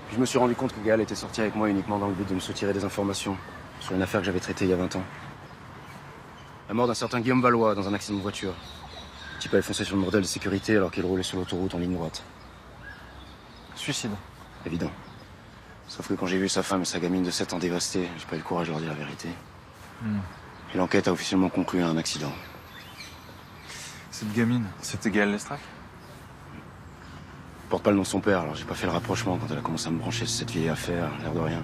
Puis je me suis rendu compte que Gaël était sorti avec moi uniquement dans le but de me soutirer des informations sur une affaire que j'avais traitée il y a 20 ans. La mort d'un certain Guillaume Valois dans un accident de voiture. Le type avait foncé sur le bordel de sécurité alors qu'il roulait sur l'autoroute en ligne droite. Suicide. Évident. Sauf que quand j'ai vu sa femme et sa gamine de 7 ans dévastées, j'ai pas eu le courage de leur dire la vérité. Et l'enquête a officiellement conclu à un accident. Cette gamine, c'était Gaël Lestrac? Elle porte pas le nom de son père, alors j'ai pas fait le rapprochement quand elle a commencé à me brancher sur cette vieille affaire, l'air de rien.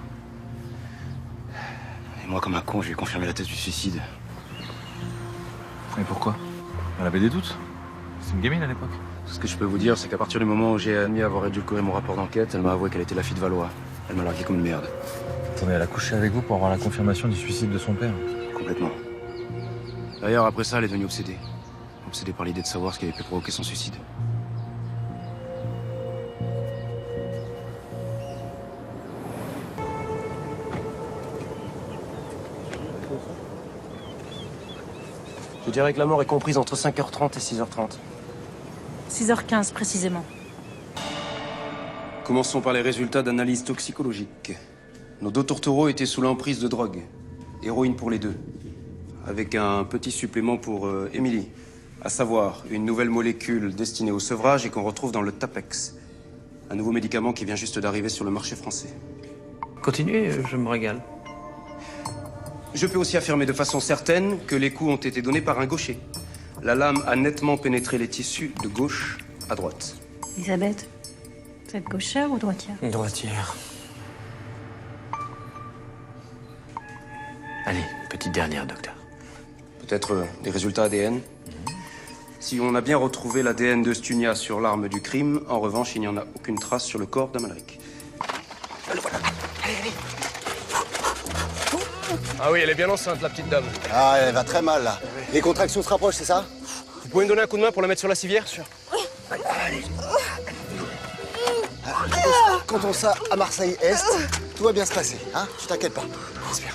Et moi, comme un con, je lui ai confirmé la thèse du suicide. Et pourquoi? Elle avait des doutes? C'est une gamine à l'époque. Tout ce que je peux vous dire, c'est qu'à partir du moment où j'ai admis avoir édulcoré mon rapport d'enquête, elle m'a avoué qu'elle était la fille de Valois. Elle m'a largué comme une merde. Attendez, elle a couché avec vous pour avoir la confirmation du suicide de son père? Complètement. D'ailleurs, après ça, elle est devenue obsédée. Obsédée par l'idée de savoir ce qui avait pu provoquer son suicide. Je dirais que la mort est comprise entre 5h30 et 6h30. 6h15 précisément. Commençons par les résultats d'analyse toxicologique. Nos deux tourtereaux étaient sous l'emprise de drogue. Héroïne pour les deux. Avec un petit supplément pour Émilie. À savoir, une nouvelle molécule destinée au sevrage et qu'on retrouve dans le Tapex. Un nouveau médicament qui vient juste d'arriver sur le marché français. Continuez, je me régale. Je peux aussi affirmer de façon certaine que les coups ont été donnés par un gaucher. La lame a nettement pénétré les tissus de gauche à droite. Elisabeth, vous êtes gauchère ou droitière? Droitière. Allez, petite dernière, docteur. Peut-être des résultats ADN. Si on a bien retrouvé l'ADN de Stunia sur l'arme du crime, en revanche, il n'y en a aucune trace sur le corps d'Amalric. Le voilà. Allez, allez. Ah oui, elle est bien enceinte, la petite dame. Ah, elle va très mal, là. Les contractions se rapprochent, c'est ça? Vous pouvez me donner un coup de main pour la mettre sur la civière? Sûr. Quand on ça à Marseille-Est, tout va bien se passer, hein? Tu t'inquiètes pas. Respire.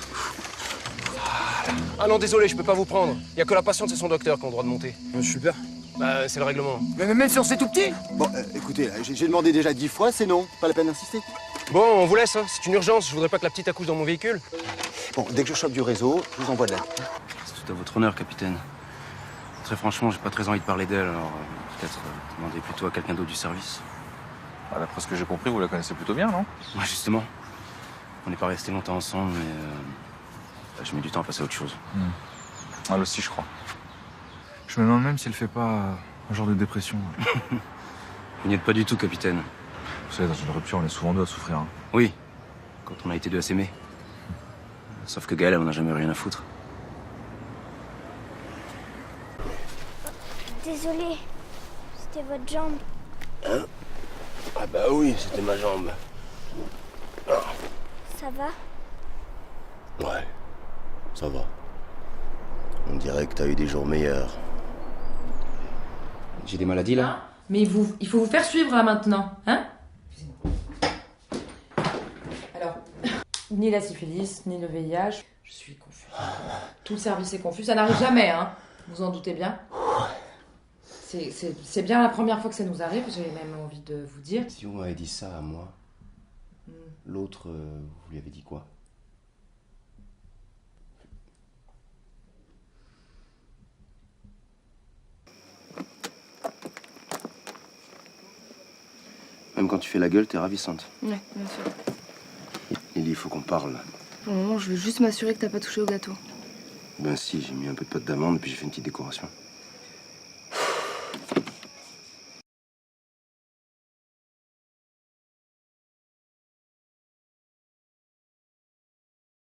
Ah non, désolé, je peux pas vous prendre. Il y a que la patiente et son docteur qui ont le droit de monter. Super. Bah, c'est le règlement. Mais même si on c'est tout petit. Bon, écoutez, là, j'ai demandé déjà 10 fois, c'est non. Pas la peine d'insister. Bon, on vous laisse, hein. C'est une urgence. Je voudrais pas que la petite accouche dans mon véhicule. Bon, dès que je chope du réseau, je vous envoie de l'aide. C'est tout à votre honneur, capitaine. Très franchement, j'ai pas très envie de parler d'elle, alors peut-être demander plutôt à quelqu'un d'autre du service. Bah, d'après ce que j'ai compris, vous la connaissez plutôt bien, non? Ouais, justement. On n'est pas restés longtemps ensemble, mais je mets du temps à passer à autre chose. Elle aussi, je crois. Je me demande même si elle fait pas un genre de dépression. Vous n'y êtes pas du tout, capitaine. Vous savez, dans une rupture, on est souvent deux à souffrir. Hein. Oui, quand on a été deux à s'aimer. Sauf que Gaël, on n'a jamais rien à foutre. Désolé, c'était votre jambe. Hein? Ah bah oui, c'était ma jambe. Ça va? Ouais, ça va. On dirait que t'as eu des jours meilleurs. J'ai des maladies, là? Hein? Mais il faut vous faire suivre là maintenant, hein? Alors, ni la syphilis, ni le VIH, je suis confuse. Tout le service est confus, ça n'arrive jamais, hein? Vous en doutez bien? C'est bien la première fois que ça nous arrive, j'ai même envie de vous dire. Si on m'avait dit ça à moi, l'autre, vous lui avez dit quoi? Même quand tu fais la gueule, t'es ravissante. Ouais, bien sûr. Lily, il faut qu'on parle. Pour le moment, je veux juste m'assurer que t'as pas touché au gâteau. Ben si, j'ai mis un peu de pâte d'amande et puis j'ai fait une petite décoration.